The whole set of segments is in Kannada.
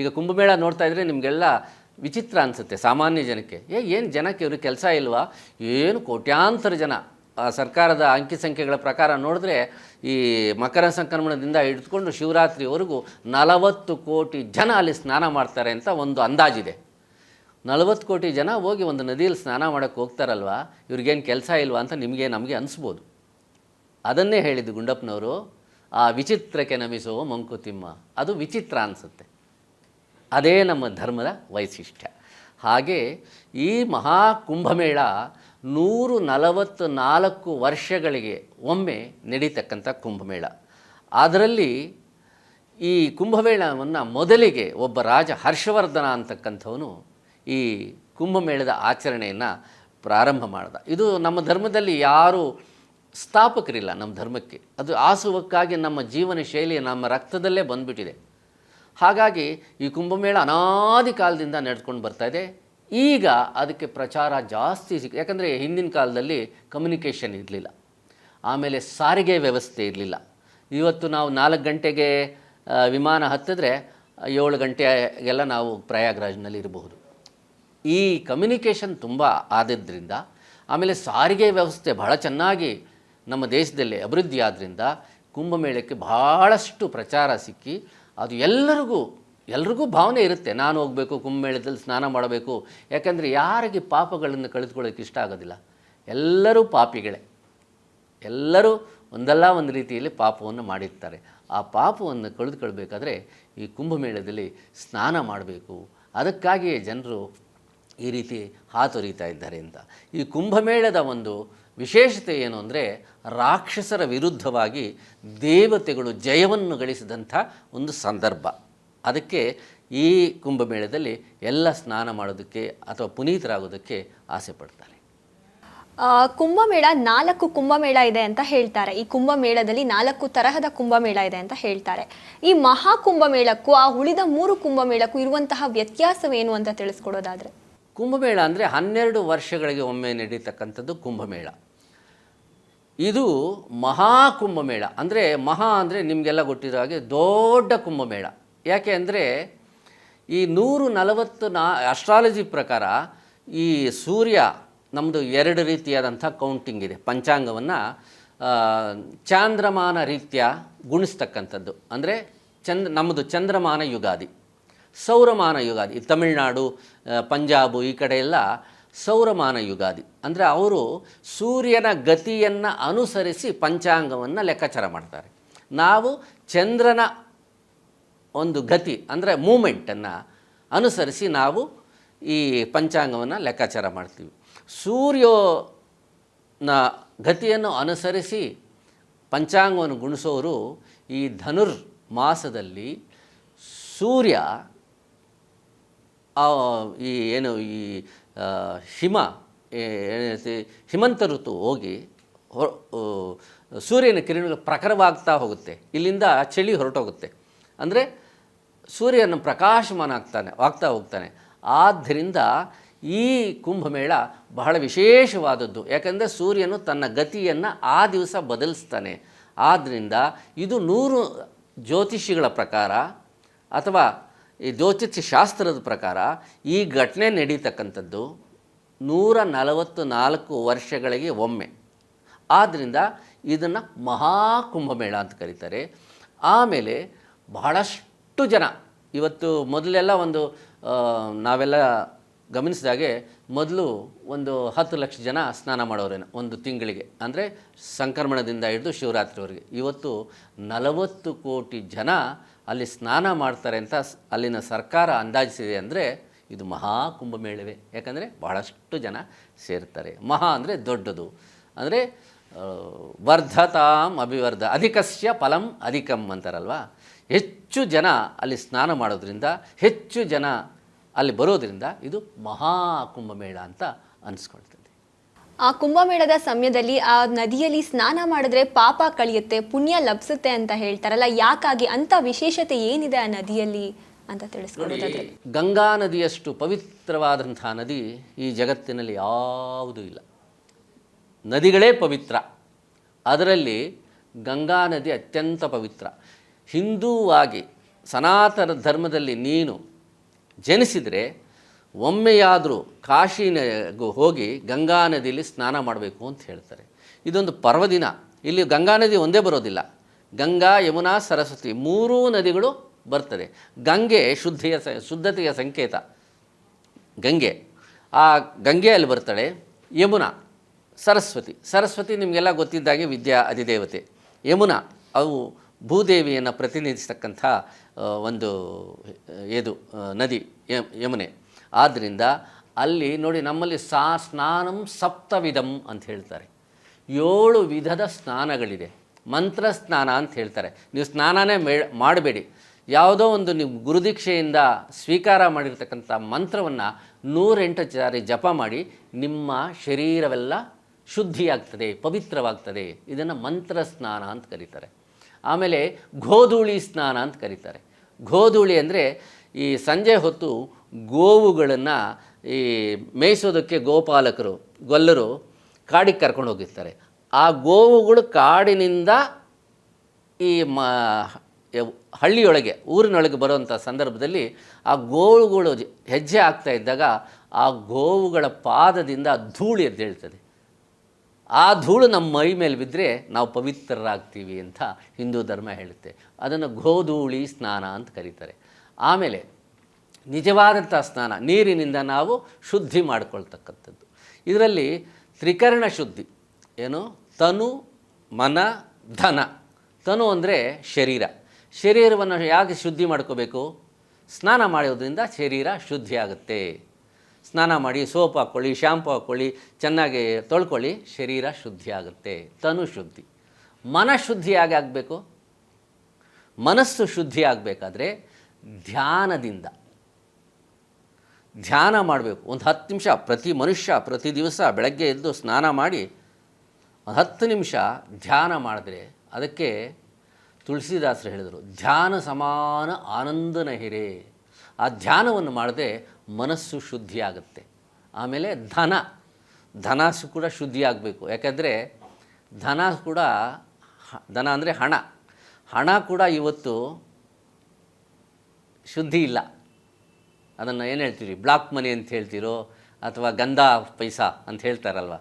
ಈಗ ಕುಂಭಮೇಳ ನೋಡ್ತಾ ಇದ್ದರೆ ನಿಮಗೆಲ್ಲ ವಿಚಿತ್ರ ಅನಿಸುತ್ತೆ ಸಾಮಾನ್ಯ ಜನಕ್ಕೆ. ಏನು ಜನಕ್ಕೆ ಇವರು ಕೆಲಸ ಇಲ್ವಾ? ಏನು ಕೋಟ್ಯಾಂತರ ಜನ ಸರ್ಕಾರದ ಅಂಕಿ ಸಂಖ್ಯೆಗಳ ಪ್ರಕಾರ ನೋಡಿದ್ರೆ ಈ ಮಕರ ಸಂಕ್ರಮಣದಿಂದ ಹಿಡಿದುಕೊಂಡು ಶಿವರಾತ್ರಿವರೆಗೂ 40 ಕೋಟಿ ಜನ ಅಲ್ಲಿ ಸ್ನಾನ ಮಾಡ್ತಾರೆ ಅಂತ ಒಂದು ಅಂದಾಜಿದೆ. 40 ಕೋಟಿ ಜನ ಹೋಗಿ ಒಂದು ನದಿಯಲ್ಲಿ ಸ್ನಾನ ಮಾಡೋಕ್ಕೆ ಹೋಗ್ತಾರಲ್ವ, ಇವ್ರಿಗೇನು ಕೆಲಸ ಇಲ್ವಾ ಅಂತ ನಮಗೆ ಅನಿಸ್ಬೋದು. ಅದನ್ನೇ ಹೇಳಿದ್ದು ಗುಂಡಪ್ಪನವರು, ಆ ವಿಚಿತ್ರಕ್ಕೆ ನಮಿಸುವ ಮಂಕುತಿಮ್ಮ. ಅದು ವಿಚಿತ್ರ ಅನಿಸುತ್ತೆ. ಅದೇ ನಮ್ಮ ಧರ್ಮದ ವೈಶಿಷ್ಟ್ಯ. ಹಾಗೆ ಈ ಮಹಾಕುಂಭಮೇಳ 144 ವರ್ಷಗಳಿಗೆ ಒಮ್ಮೆ ನಡೀತಕ್ಕಂಥ ಕುಂಭಮೇಳ. ಅದರಲ್ಲಿ ಈ ಕುಂಭಮೇಳವನ್ನು ಮೊದಲಿಗೆ ಒಬ್ಬ ರಾಜ ಹರ್ಷವರ್ಧನ ಅಂತಕ್ಕಂಥವನು ಈ ಕುಂಭಮೇಳದ ಆಚರಣೆಯನ್ನು ಪ್ರಾರಂಭ ಮಾಡಿದ. ಇದು ನಮ್ಮ ಧರ್ಮದಲ್ಲಿ ಯಾರೂ ಸ್ಥಾಪಕರಿಲ್ಲ. ನಮ್ಮ ಧರ್ಮಕ್ಕೆ ಅದು ಆಸುವಕ್ಕಾಗಿ ನಮ್ಮ ಜೀವನ ಶೈಲಿ ನಮ್ಮ ರಕ್ತದಲ್ಲೇ ಬಂದುಬಿಟ್ಟಿದೆ. ಹಾಗಾಗಿ ಈ ಕುಂಭಮೇಳ ಅನಾದಿ ಕಾಲದಿಂದ ನಡೆದುಕೊಂಡು ಬರ್ತಾಯಿದೆ. ಈಗ ಅದಕ್ಕೆ ಪ್ರಚಾರ ಜಾಸ್ತಿ ಯಾಕಂದರೆ ಹಿಂದಿನ ಕಾಲದಲ್ಲಿ ಕಮ್ಯುನಿಕೇಷನ್ ಇರಲಿಲ್ಲ, ಆಮೇಲೆ ಸಾರಿಗೆ ವ್ಯವಸ್ಥೆ ಇರಲಿಲ್ಲ. ಇವತ್ತು ನಾವು 4 ಗಂಟೆಗೆ ವಿಮಾನ ಹತ್ತಿದ್ರೆ 7 ಗಂಟೆಗೆಲ್ಲ ನಾವು ಪ್ರಯಾಗ್ರಾಜ್ನಲ್ಲಿ ಇರಬಹುದು. ಈ ಕಮ್ಯುನಿಕೇಷನ್ ತುಂಬ ಆದದ್ರಿಂದ, ಆಮೇಲೆ ಸಾರಿಗೆ ವ್ಯವಸ್ಥೆ ಬಹಳ ಚೆನ್ನಾಗಿ ನಮ್ಮ ದೇಶದಲ್ಲಿ ಅಭಿವೃದ್ಧಿ ಆದ್ದರಿಂದ ಕುಂಭಮೇಳಕ್ಕೆ ಬಹಳಷ್ಟು ಪ್ರಚಾರ ಸಿಕ್ಕಿ ಅದು ಎಲ್ರಿಗೂ ಭಾವನೆ ಇರುತ್ತೆ, ನಾನು ಹೋಗಬೇಕು ಕುಂಭಮೇಳದಲ್ಲಿ ಸ್ನಾನ ಮಾಡಬೇಕು. ಯಾಕಂದರೆ ಯಾರಿಗೆ ಪಾಪಗಳನ್ನು ಕಳೆದುಕೊಳ್ಳೋಕ್ಕೆ ಇಷ್ಟ ಆಗೋದಿಲ್ಲ? ಎಲ್ಲರೂ ಪಾಪಿಗಳೇ. ಎಲ್ಲರೂ ಒಂದಲ್ಲ ಒಂದು ರೀತಿಯಲ್ಲಿ ಪಾಪವನ್ನು ಮಾಡಿರ್ತಾರೆ. ಆ ಪಾಪವನ್ನು ಕಳೆದುಕೊಳ್ಬೇಕಾದ್ರೆ ಈ ಕುಂಭಮೇಳದಲ್ಲಿ ಸ್ನಾನ ಮಾಡಬೇಕು. ಅದಕ್ಕಾಗಿಯೇ ಜನರು ಈ ರೀತಿ ಹಾತೊರೀತಾ ಇದ್ದಾರೆ ಅಂತ. ಈ ಕುಂಭಮೇಳದ ಒಂದು ವಿಶೇಷತೆ ಏನು ಅಂದರೆ, ರಾಕ್ಷಸರ ವಿರುದ್ಧವಾಗಿ ದೇವತೆಗಳು ಜಯವನ್ನು ಗಳಿಸಿದಂಥ ಒಂದು ಸಂದರ್ಭ. ಅದಕ್ಕೆ ಈ ಕುಂಭಮೇಳದಲ್ಲಿ ಎಲ್ಲ ಸ್ನಾನ ಮಾಡೋದಕ್ಕೆ ಅಥವಾ ಪುನೀತರಾಗೋದಕ್ಕೆ ಆಸೆ ಪಡ್ತಾರೆ. ಕುಂಭಮೇಳ 4 ಕುಂಭಮೇಳ ಇದೆ ಅಂತ ಹೇಳ್ತಾರೆ. ಈ ಕುಂಭಮೇಳದಲ್ಲಿ 4 ತರಹದ ಕುಂಭಮೇಳ ಇದೆ ಅಂತ ಹೇಳ್ತಾರೆ. ಈ ಮಹಾಕುಂಭಮೇಳಕ್ಕೂ ಆ ಉಳಿದ 3 ಕುಂಭಮೇಳಕ್ಕೂ ಇರುವಂತಹ ವ್ಯತ್ಯಾಸವೇನು ಅಂತ ತಿಳಿಸ್ಕೊಡೋದಾದರೆ? ಕುಂಭಮೇಳ ಅಂದರೆ 12 ವರ್ಷಗಳಿಗೆ ಒಮ್ಮೆ ನಡೀತಕ್ಕಂಥದ್ದು ಕುಂಭಮೇಳ. ಇದು ಮಹಾಕುಂಭಮೇಳ ಅಂದರೆ ನಿಮಗೆಲ್ಲ ಗೊತ್ತಿರೋ ಹಾಗೆ ದೊಡ್ಡ ಕುಂಭಮೇಳ. ಯಾಕೆ ಅಂದರೆ ಈ 140 ಅಸ್ಟ್ರಾಲಜಿ ಪ್ರಕಾರ ಈ ಸೂರ್ಯ ನಮ್ಮದು 2 ರೀತಿಯಾದಂಥ ಕೌಂಟಿಂಗ್ ಇದೆ. ಪಂಚಾಂಗವನ್ನು ಚಾಂದ್ರಮಾನ ರೀತ್ಯ ಗುಣಿಸ್ತಕ್ಕಂಥದ್ದು. ಅಂದರೆ ನಮ್ಮದು ಚಂದ್ರಮಾನ ಯುಗಾದಿ, ಸೌರಮಾನ ಯುಗಾದಿ. ಈ ತಮಿಳುನಾಡು, ಪಂಜಾಬು ಈ ಕಡೆ ಎಲ್ಲ ಸೌರಮಾನ ಯುಗಾದಿ. ಅಂದರೆ ಅವರು ಸೂರ್ಯನ ಗತಿಯನ್ನು ಅನುಸರಿಸಿ ಪಂಚಾಂಗವನ್ನು ಲೆಕ್ಕಾಚಾರ ಮಾಡ್ತಾರೆ. ನಾವು ಚಂದ್ರನ ಒಂದು ಗತಿ ಅಂದರೆ ಮೂಮೆಂಟನ್ನು ಅನುಸರಿಸಿ ನಾವು ಈ ಪಂಚಾಂಗವನ್ನು ಲೆಕ್ಕಾಚಾರ ಮಾಡ್ತೀವಿ. ಸೂರ್ಯನ ಗತಿಯನ್ನು ಅನುಸರಿಸಿ ಪಂಚಾಂಗವನ್ನು ಗುಣಿಸೋರು ಈ ಧನುರ್ ಮಾಸದಲ್ಲಿ ಸೂರ್ಯ ಈ ಹಿಮಂತ ಋತು ಹೋಗಿ ಸೂರ್ಯನ ಕಿರಣಗಳು ಪ್ರಖರವಾಗ್ತಾ ಹೋಗುತ್ತೆ. ಇಲ್ಲಿಂದ ಚಳಿ ಹೊರಟೋಗುತ್ತೆ. ಅಂದರೆ ಸೂರ್ಯನ ಪ್ರಕಾಶಮಾನ ಆಗ್ತಾ ಹೋಗ್ತಾನೆ. ಆದ್ದರಿಂದ ಈ ಕುಂಭಮೇಳ ಬಹಳ ವಿಶೇಷವಾದದ್ದು. ಯಾಕಂದರೆ ಸೂರ್ಯನು ತನ್ನ ಗತಿಯನ್ನು ಆ ದಿವಸ ಬದಲಿಸ್ತಾನೆ. ಆದ್ದರಿಂದ ಇದು 100 ಜ್ಯೋತಿಷಿಗಳ ಪ್ರಕಾರ ಅಥವಾ ಈ ಜ್ಯೋತಿಷ್ಯ ಶಾಸ್ತ್ರದ ಪ್ರಕಾರ ಈ ಘಟನೆ ನಡೀತಕ್ಕಂಥದ್ದು 144 ವರ್ಷಗಳಿಗೆ ಒಮ್ಮೆ. ಆದ್ದರಿಂದ ಇದನ್ನು ಮಹಾಕುಂಭಮೇಳ ಅಂತ ಕರೀತಾರೆ. ಆಮೇಲೆ ಬಹಳಷ್ಟು ಜನ ಇವತ್ತು ಮೊದಲೆಲ್ಲ ನಾವೆಲ್ಲ ಗಮನಿಸಿದಾಗೆ ಮೊದಲು 10 ಲಕ್ಷ ಜನ ಸ್ನಾನ ಮಾಡೋರೇನು ಒಂದು ತಿಂಗಳಿಗೆ, ಅಂದರೆ ಸಂಕ್ರಮಣದಿಂದ ಹಿಡಿದು ಶಿವರಾತ್ರಿವರೆಗೆ. ಇವತ್ತು 40 ಕೋಟಿ ಜನ ಅಲ್ಲಿ ಸ್ನಾನ ಮಾಡ್ತಾರೆ ಅಂತ ಅಲ್ಲಿನ ಸರ್ಕಾರ ಅಂದಾಜಿಸಿದೆ. ಅಂದರೆ ಇದು ಮಹಾಕುಂಭಮೇಳವೇ. ಯಾಕಂದರೆ ಬಹಳಷ್ಟು ಜನ ಸೇರ್ತಾರೆ. ಮಹಾ ಅಂದರೆ ದೊಡ್ಡದು, ಅಂದರೆ ವರ್ಧತಾಂ ಅಭಿವರ್ಧ ಅಧಿಕಸ್ಯ ಫಲಂ ಅಧಿಕಂ ಅಂತಾರಲ್ವ. ಹೆಚ್ಚು ಜನ ಅಲ್ಲಿ ಸ್ನಾನ ಮಾಡೋದ್ರಿಂದ, ಹೆಚ್ಚು ಜನ ಅಲ್ಲಿ ಬರೋದ್ರಿಂದ ಇದು ಮಹಾಕುಂಭಮೇಳ ಅಂತ ಅನಿಸ್ಕೊಳ್ತದೆ. ಆ ಕುಂಭಮೇಳದ ಸಮಯದಲ್ಲಿ ಆ ನದಿಯಲ್ಲಿ ಸ್ನಾನ ಮಾಡಿದ್ರೆ ಪಾಪ ಕಳಿಯುತ್ತೆ, ಪುಣ್ಯ ಲಭಿಸುತ್ತೆ ಅಂತ ಹೇಳ್ತಾರಲ್ಲ, ಯಾಕಾಗಿ ಅಂತ ವಿಶೇಷತೆ ಏನಿದೆ ಆ ನದಿಯಲ್ಲಿ ಅಂತ ತಿಳಿಸ್ಕೊಡೋದಾದ್ರೆ? ಗಂಗಾ ನದಿಯಷ್ಟು ಪವಿತ್ರವಾದಂಥ ನದಿ ಈ ಜಗತ್ತಿನಲ್ಲಿ ಯಾವುದೂ ಇಲ್ಲ. ನದಿಗಳೇ ಪವಿತ್ರ, ಅದರಲ್ಲಿ ಗಂಗಾ ನದಿ ಅತ್ಯಂತ ಪವಿತ್ರ. ಹಿಂದೂವಾಗಿ ಸನಾತನ ಧರ್ಮದಲ್ಲಿ ನೀನು ಜನಿಸಿದರೆ ಒಮ್ಮೆಯಾದರೂ ಕಾಶಿನಗೂ ಹೋಗಿ ಗಂಗಾ ನದಿಯಲ್ಲಿ ಸ್ನಾನ ಮಾಡಬೇಕು ಅಂತ ಹೇಳ್ತಾರೆ. ಇದೊಂದು ಪರ್ವದಿನ. ಇಲ್ಲಿ ಗಂಗಾ ನದಿ ಒಂದೇ ಬರೋದಿಲ್ಲ, ಗಂಗಾ, ಯಮುನಾ, ಸರಸ್ವತಿ ಮೂರೂ ನದಿಗಳು ಬರ್ತದೆ. ಗಂಗೆ ಶುದ್ಧತೆಯ ಸಂಕೇತ. ಗಂಗೆ, ಆ ಗಂಗೆಯಲ್ಲಿ ಬರ್ತಾಳೆ. ಯಮುನಾ, ಸರಸ್ವತಿ ನಿಮಗೆಲ್ಲ ಗೊತ್ತಿದ್ದಾಗೆ ವಿದ್ಯಾ ಅಧಿದೇವತೆ. ಯಮುನಾ ಅವು ಭೂದೇವಿಯನ್ನು ಪ್ರತಿನಿಧಿಸ್ತಕ್ಕಂಥ ಒಂದು ನದಿ ಯಮುನೆ. ಆದ್ದರಿಂದ ಅಲ್ಲಿ ನೋಡಿ, ನಮ್ಮಲ್ಲಿ ಸ್ನಾನಂ ಸಪ್ತವಿಧಂ ಅಂತ ಹೇಳ್ತಾರೆ. 7 ವಿಧದ ಸ್ನಾನಗಳಿದೆ. ಮಂತ್ರ ಸ್ನಾನ ಅಂತ ಹೇಳ್ತಾರೆ. ನೀವು ಸ್ನಾನನೇ ಮಾಡಬೇಡಿ, ಯಾವುದೋ ಒಂದು ನೀವು ಗುರುದೀಕ್ಷೆಯಿಂದ ಸ್ವೀಕಾರ ಮಾಡಿರ್ತಕ್ಕಂಥ ಮಂತ್ರವನ್ನು 108 ಸಾರಿ ಜಪ ಮಾಡಿ ನಿಮ್ಮ ಶರೀರವೆಲ್ಲ ಶುದ್ಧಿಯಾಗ್ತದೆ, ಪವಿತ್ರವಾಗ್ತದೆ. ಇದನ್ನು ಮಂತ್ರ ಸ್ನಾನ ಅಂತ ಕರೀತಾರೆ. ಆಮೇಲೆ ಗೋಧೂಳಿ ಸ್ನಾನ ಅಂತ ಕರೀತಾರೆ. ಗೋಧೂಳಿ ಅಂದರೆ ಈ ಸಂಜೆ ಹೊತ್ತು ಗೋವುಗಳನ್ನು ಈ ಮೇಯಿಸೋದಕ್ಕೆ ಗೋಪಾಲಕರು, ಗೊಲ್ಲರು ಕಾಡಿಗೆ ಕರ್ಕೊಂಡು ಹೋಗಿರ್ತಾರೆ. ಆ ಗೋವುಗಳು ಕಾಡಿನಿಂದ ಈ ಹಳ್ಳಿಯೊಳಗೆ, ಊರಿನೊಳಗೆ ಬರುವಂಥ ಸಂದರ್ಭದಲ್ಲಿ ಆ ಗೋವುಗಳು ಹೆಜ್ಜೆ ಆಗ್ತಾ ಇದ್ದಾಗ ಆ ಗೋವುಗಳ ಪಾದದಿಂದ ಧೂಳು ಎದ್ದೇಳ್ತದೆ. ಆ ಧೂಳು ನಮ್ಮ ಮೈ ಮೇಲೆ ಬಿದ್ದರೆ ನಾವು ಪವಿತ್ರರಾಗ್ತೀವಿ ಅಂತ ಹಿಂದೂ ಧರ್ಮ ಹೇಳುತ್ತೆ. ಅದನ್ನು ಗೋಧೂಳಿ ಸ್ನಾನ ಅಂತ ಕರೀತಾರೆ. ಆಮೇಲೆ ನಿಜವಾದಂಥ ಸ್ನಾನ, ನೀರಿನಿಂದ ನಾವು ಶುದ್ಧಿ ಮಾಡಿಕೊಳ್ತಕ್ಕಂಥದ್ದು. ಇದರಲ್ಲಿ ತ್ರಿಕರಣ ಶುದ್ಧಿ ಏನು? ತನು, ಮನ, ಧನ. ತನು ಅಂದರೆ ಶರೀರವನ್ನು ಯಾಕೆ ಶುದ್ಧಿ ಮಾಡ್ಕೋಬೇಕು? ಸ್ನಾನ ಮಾಡೋದ್ರಿಂದ ಶರೀರ ಶುದ್ಧಿ ಆಗುತ್ತೆ. ಸ್ನಾನ ಮಾಡಿ ಸೋಪ್ ಹಾಕ್ಕೊಳ್ಳಿ, ಶ್ಯಾಂಪು ಹಾಕ್ಕೊಳ್ಳಿ, ಚೆನ್ನಾಗಿ ತೊಳ್ಕೊಳ್ಳಿ, ಶರೀರ ಶುದ್ಧಿ ಆಗುತ್ತೆ. ತನು ಶುದ್ಧಿ. ಮನಃಶುದ್ಧಿ ಹೇಗೆ ಆಗಬೇಕು? ಮನಸ್ಸು ಶುದ್ಧಿ ಆಗಬೇಕಾದ್ರೆ ಧ್ಯಾನ ಮಾಡಬೇಕು. ಒಂದು 10 ನಿಮಿಷ ಪ್ರತಿ ಮನುಷ್ಯ ಪ್ರತಿ ದಿವಸ ಬೆಳಗ್ಗೆ ಎದ್ದು ಸ್ನಾನ ಮಾಡಿ 10 ನಿಮಿಷ ಧ್ಯಾನ ಮಾಡಿದ್ರೆ, ಅದಕ್ಕೆ ತುಳಸಿದಾಸರು ಹೇಳಿದರು, ಧ್ಯಾನ ಸಮಾನ ಆನಂದನ ಹಿರೇ. ಆ ಧ್ಯಾನವನ್ನು ಮಾಡದೆ ಮನಸ್ಸು ಶುದ್ಧಿಯಾಗುತ್ತೆ. ಆಮೇಲೆ ಧನ ಕೂಡ ಶುದ್ಧಿಯಾಗಬೇಕು. ಯಾಕೆಂದರೆ ಧನ ಅಂದರೆ ಹಣ ಕೂಡ ಇವತ್ತು ಶುದ್ಧಿ ಇಲ್ಲ. ಅದನ್ನು ಏನು ಹೇಳ್ತೀರಿ, ಬ್ಲಾಕ್ ಮನಿ ಅಂತ ಹೇಳ್ತೀರೋ ಅಥವಾ ಗಂಧಾ ಪೈಸಾ ಅಂತ ಹೇಳ್ತಾರಲ್ವ,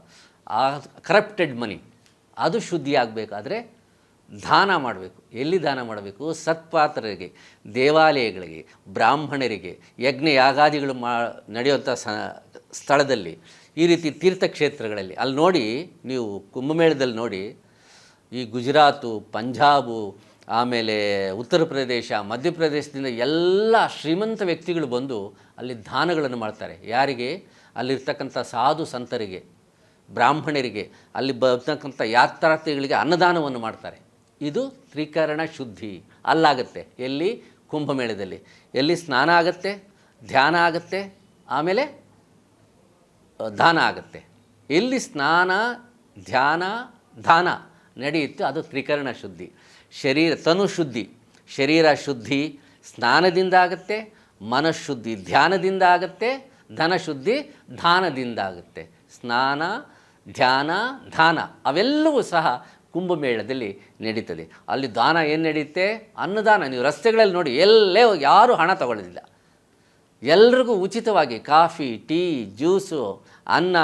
ಆ ಕರಪ್ಟೆಡ್ ಮನಿ ಅದು ಶುದ್ಧಿ ಆಗಬೇಕಾದ್ರೆ ದಾನ ಮಾಡಬೇಕು. ಎಲ್ಲಿ ದಾನ ಮಾಡಬೇಕು? ಸತ್ಪಾತ್ರರಿಗೆ, ದೇವಾಲಯಗಳಿಗೆ, ಬ್ರಾಹ್ಮಣರಿಗೆ, ಯಜ್ಞ ಯಾಗಾದಿಗಳು ನಡೆಯುವಂಥ ಸ್ಥಳದಲ್ಲಿ, ಈ ರೀತಿ ತೀರ್ಥಕ್ಷೇತ್ರಗಳಲ್ಲಿ. ಅಲ್ಲಿ ನೋಡಿ, ನೀವು ಕುಂಭಮೇಳದಲ್ಲಿ ನೋಡಿ, ಈ ಗುಜರಾತು, ಪಂಜಾಬು, ಆಮೇಲೆ ಉತ್ತರ ಪ್ರದೇಶ, ಮಧ್ಯಪ್ರದೇಶದಿಂದ ಎಲ್ಲ ಶ್ರೀಮಂತ ವ್ಯಕ್ತಿಗಳು ಬಂದು ಅಲ್ಲಿ ದಾನಗಳನ್ನು ಮಾಡ್ತಾರೆ. ಯಾರಿಗೆ? ಅಲ್ಲಿರ್ತಕ್ಕಂಥ ಸಾಧು ಸಂತರಿಗೆ, ಬ್ರಾಹ್ಮಣರಿಗೆ, ಅಲ್ಲಿ ಬರ್ತಕ್ಕಂಥ ಯಾತ್ರಾರ್ಥಿಗಳಿಗೆ ಅನ್ನದಾನವನ್ನು ಮಾಡ್ತಾರೆ. ಇದು ತ್ರಿಕರಣ ಶುದ್ಧಿ ಅಲ್ಲಾಗತ್ತೆ. ಎಲ್ಲಿ? ಕುಂಭಮೇಳದಲ್ಲಿ. ಎಲ್ಲಿ ಸ್ನಾನ ಆಗುತ್ತೆ, ಧ್ಯಾನ ಆಗುತ್ತೆ, ಆಮೇಲೆ ದಾನ ಆಗುತ್ತೆ. ಎಲ್ಲಿ ಸ್ನಾನ, ಧ್ಯಾನ, ದಾನ ನಡೆಯುತ್ತೆ ಅದು ತ್ರಿಕರಣ ಶುದ್ಧಿ. ತನು ಶುದ್ಧಿ, ಶರೀರ ಶುದ್ಧಿ ಸ್ನಾನದಿಂದ ಆಗುತ್ತೆ, ಮನಃಶುದ್ಧಿ ಧ್ಯಾನದಿಂದ ಆಗುತ್ತೆ, ಧನಶುದ್ಧಿ ದಾನದಿಂದ ಆಗುತ್ತೆ. ಸ್ನಾನ, ಧ್ಯಾನ, ದಾನ ಅವೆಲ್ಲವೂ ಸಹ ಕುಂಭಮೇಳದಲ್ಲಿ ನಡೀತದೆ. ಅಲ್ಲಿ ದಾನ ಏನು ನಡೆಯುತ್ತೆ? ಅನ್ನದಾನ. ನೀವು ರಸ್ತೆಗಳಲ್ಲಿ ನೋಡಿ, ಎಲ್ಲೇ ಯಾರೂ ಹಣ ತಗೊಳ್ಳೋದಿಲ್ಲ. ಎಲ್ರಿಗೂ ಉಚಿತವಾಗಿ ಕಾಫಿ, ಟೀ, ಜ್ಯೂಸು, ಅನ್ನ,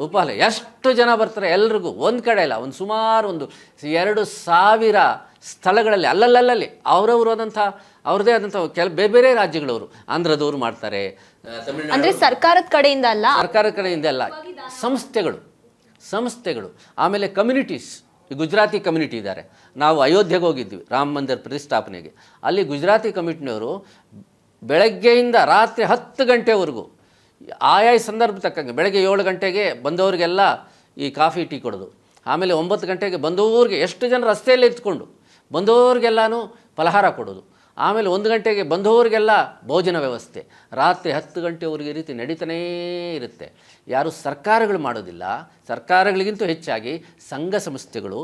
ಉಪಹಾರ. ಎಷ್ಟು ಜನ ಬರ್ತಾರೆ ಎಲ್ರಿಗೂ, ಒಂದು ಕಡೆ ಇಲ್ಲ, ಸುಮಾರು 2,000 ಸ್ಥಳಗಳಲ್ಲಿ ಅಲ್ಲಲ್ಲಿ ಅವ್ರದ್ದೇ ಆದಂಥ ಬೇರೆ ಬೇರೆ ರಾಜ್ಯಗಳವರು, ಆಂಧ್ರದವರು ಮಾಡ್ತಾರೆ, ಅಂದರೆ ಸರ್ಕಾರದ ಕಡೆಯಿಂದ ಅಲ್ಲ, ಸಂಸ್ಥೆಗಳು ಆಮೇಲೆ ಕಮ್ಯುನಿಟೀಸ್. ಈ ಗುಜರಾತಿ ಕಮ್ಯುನಿಟಿ ಇದ್ದಾರೆ. ನಾವು ಅಯೋಧ್ಯೆಗೆ ಹೋಗಿದ್ವಿ ರಾಮ ಮಂದಿರ ಪ್ರತಿಷ್ಠಾಪನೆಗೆ. ಅಲ್ಲಿ ಗುಜರಾತಿ ಕಮ್ಯುನಿಟಿನವರು ಬೆಳಗ್ಗೆಯಿಂದ ರಾತ್ರಿ 10 ಗಂಟೆವರೆಗೂ ಆಯಾ ಸಂದರ್ಭ ತಕ್ಕಂಗೆ, ಬೆಳಗ್ಗೆ 7 ಗಂಟೆಗೆ ಬಂದವರಿಗೆಲ್ಲ ಈ ಕಾಫಿ ಟೀ ಕೊಡೋದು, ಆಮೇಲೆ 9 ಗಂಟೆಗೆ ಬಂದವ್ರಿಗೆ, ಎಷ್ಟು ಜನ ರಸ್ತೆಯಲ್ಲಿ ಎತ್ಕೊಂಡು ಬಂದವ್ರಿಗೆಲ್ಲನೂ ಫಲಹಾರ ಕೊಡೋದು, ಆಮೇಲೆ 1 ಗಂಟೆಗೆ ಬಂದವರಿಗೆಲ್ಲ ಭೋಜನ ವ್ಯವಸ್ಥೆ, ರಾತ್ರಿ 10 ಗಂಟೆವರೆಗೆ ಈ ರೀತಿ ನಡೀತಾನೇ ಇರುತ್ತೆ. ಯಾರು ಸರ್ಕಾರಗಳು ಮಾಡೋದಿಲ್ಲ. ಸರ್ಕಾರಗಳಿಗಿಂತ ಹೆಚ್ಚಾಗಿ ಸಂಘ ಸಂಸ್ಥೆಗಳು,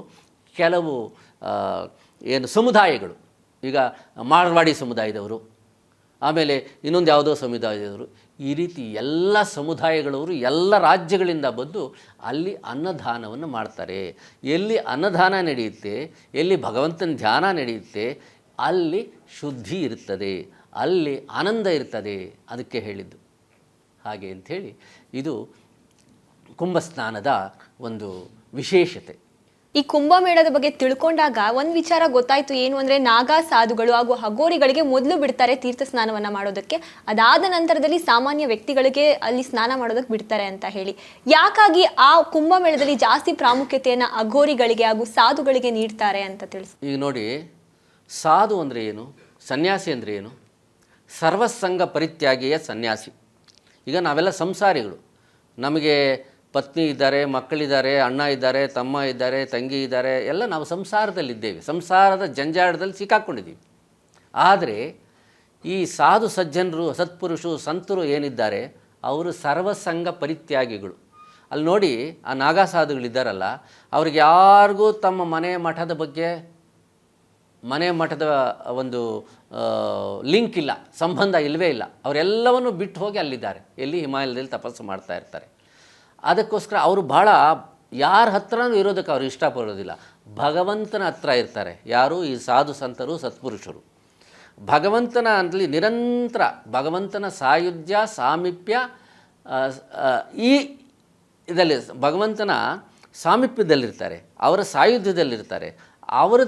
ಕೆಲವು ಸಮುದಾಯಗಳು, ಈಗ ಮಾರ್ವಾಡಿ ಸಮುದಾಯದವರು, ಆಮೇಲೆ ಇನ್ನೊಂದು ಯಾವುದೋ ಸಮುದಾಯದವರು, ಈ ರೀತಿ ಎಲ್ಲ ಸಮುದಾಯಗಳವರು ಎಲ್ಲ ರಾಜ್ಯಗಳಿಂದ ಬಂದು ಅಲ್ಲಿ ಅನ್ನದಾನವನ್ನು ಮಾಡ್ತಾರೆ. ಎಲ್ಲಿ ಅನ್ನದಾನ ನಡೆಯುತ್ತೆ, ಎಲ್ಲಿ ಭಗವಂತನ ಧ್ಯಾನ ನಡೆಯುತ್ತೆ, ಅಲ್ಲಿ ಶುದ್ಧಿ ಇರುತ್ತದೆ. ಅಲ್ಲಿ ಆನಂದ ಇರ್ತದೆ, ಅದಕ್ಕೆ ಹೇಳಿದ್ದು ಹಾಗೆ ಅಂಥೇಳಿ ಇದು ಕುಂಭಸ್ನಾನದ ಒಂದು ವಿಶೇಷತೆ. ಈ ಕುಂಭಮೇಳದ ಬಗ್ಗೆ ತಿಳ್ಕೊಂಡಾಗ ಒಂದು ವಿಚಾರ ಗೊತ್ತಾಯ್ತು, ಏನು ಅಂದರೆ ನಾಗಾ ಸಾಧುಗಳು ಹಾಗೂ ಹಗೋರಿಗಳಿಗೆ ಮೊದಲು ಬಿಡ್ತಾರೆ ತೀರ್ಥ ಸ್ನಾನವನ್ನು ಮಾಡೋದಕ್ಕೆ, ಅದಾದ ನಂತರದಲ್ಲಿ ಸಾಮಾನ್ಯ ವ್ಯಕ್ತಿಗಳಿಗೆ ಅಲ್ಲಿ ಸ್ನಾನ ಮಾಡೋದಕ್ಕೆ ಬಿಡ್ತಾರೆ ಅಂತ ಹೇಳಿ. ಯಾಕಾಗಿ ಆ ಕುಂಭಮೇಳದಲ್ಲಿ ಜಾಸ್ತಿ ಪ್ರಾಮುಖ್ಯತೆಯನ್ನು ಅಘೋರಿಗಳಿಗೆ ಹಾಗೂ ಸಾಧುಗಳಿಗೆ ನೀಡ್ತಾರೆ ಅಂತ ತಿಳಿಸಿ. ಈಗ ನೋಡಿ, ಸಾಧು ಅಂದರೆ ಏನು, ಸನ್ಯಾಸಿ ಅಂದರೆ ಏನು? ಸರ್ವಸಂಗ ಪರಿತ್ಯಾಗಿಯ ಸನ್ಯಾಸಿ. ಈಗ ನಾವೆಲ್ಲ ಸಂಸಾರಿಗಳು, ನಮಗೆ ಪತ್ನಿ ಇದ್ದಾರೆ, ಮಕ್ಕಳಿದ್ದಾರೆ, ಅಣ್ಣ ಇದ್ದಾರೆ, ತಮ್ಮ ಇದ್ದಾರೆ, ತಂಗಿ ಇದ್ದಾರೆ, ಎಲ್ಲ ನಾವು ಸಂಸಾರದಲ್ಲಿದ್ದೇವೆ, ಸಂಸಾರದ ಜಂಜಾಟದಲ್ಲಿ ಸಿಕ್ಕಾಕ್ಕೊಂಡಿದ್ದೀವಿ. ಆದರೆ ಈ ಸಾಧು ಸಜ್ಜನರು, ಸತ್ಪುರುಷರು, ಸಂತರು ಏನಿದ್ದಾರೆ ಅವರು ಸರ್ವಸಂಗ ಪರಿತ್ಯಾಗಿಗಳು. ಅಲ್ಲಿ ನೋಡಿ, ಆ ನಾಗಾ ಸಾಧುಗಳಿದ್ದಾರಲ್ಲ, ಅವ್ರಿಗೆ ಯಾರಿಗೂ ತಮ್ಮ ಮನೆ ಮಠದ ಬಗ್ಗೆ, ಮನೆ ಮಠದ ಒಂದು ಲಿಂಕ್ ಇಲ್ಲ, ಸಂಬಂಧ ಇಲ್ಲವೇ ಇಲ್ಲ. ಅವರೆಲ್ಲವನ್ನು ಬಿಟ್ಟು ಹೋಗಿ ಅಲ್ಲಿದ್ದಾರೆ, ಎಲ್ಲಿ ಹಿಮಾಲಯದಲ್ಲಿ ತಪಸ್ಸು ಮಾಡ್ತಾ ಇರ್ತಾರೆ. ಅದಕ್ಕೋಸ್ಕರ ಅವರು ಭಾಳ ಯಾರ ಹತ್ರನೂ ಇರೋದಕ್ಕೆ ಅವರು ಇಷ್ಟಪಡೋದಿಲ್ಲ, ಭಗವಂತನ ಹತ್ರ ಇರ್ತಾರೆ. ಯಾರು? ಈ ಸಾಧು ಸಂತರು, ಸತ್ಪುರುಷರು. ಭಗವಂತನ ಅಂತಲಿ ನಿರಂತರ ಭಗವಂತನ ಸಾಯುಜ್ಯ ಸಾಮೀಪ್ಯ, ಈ ಇದರಲ್ಲಿ ಭಗವಂತನ ಸಾಮೀಪ್ಯದಲ್ಲಿರ್ತಾರೆ, ಅವರ ಸಾಯುಧ್ಯದಲ್ಲಿರ್ತಾರೆ. ಅವರ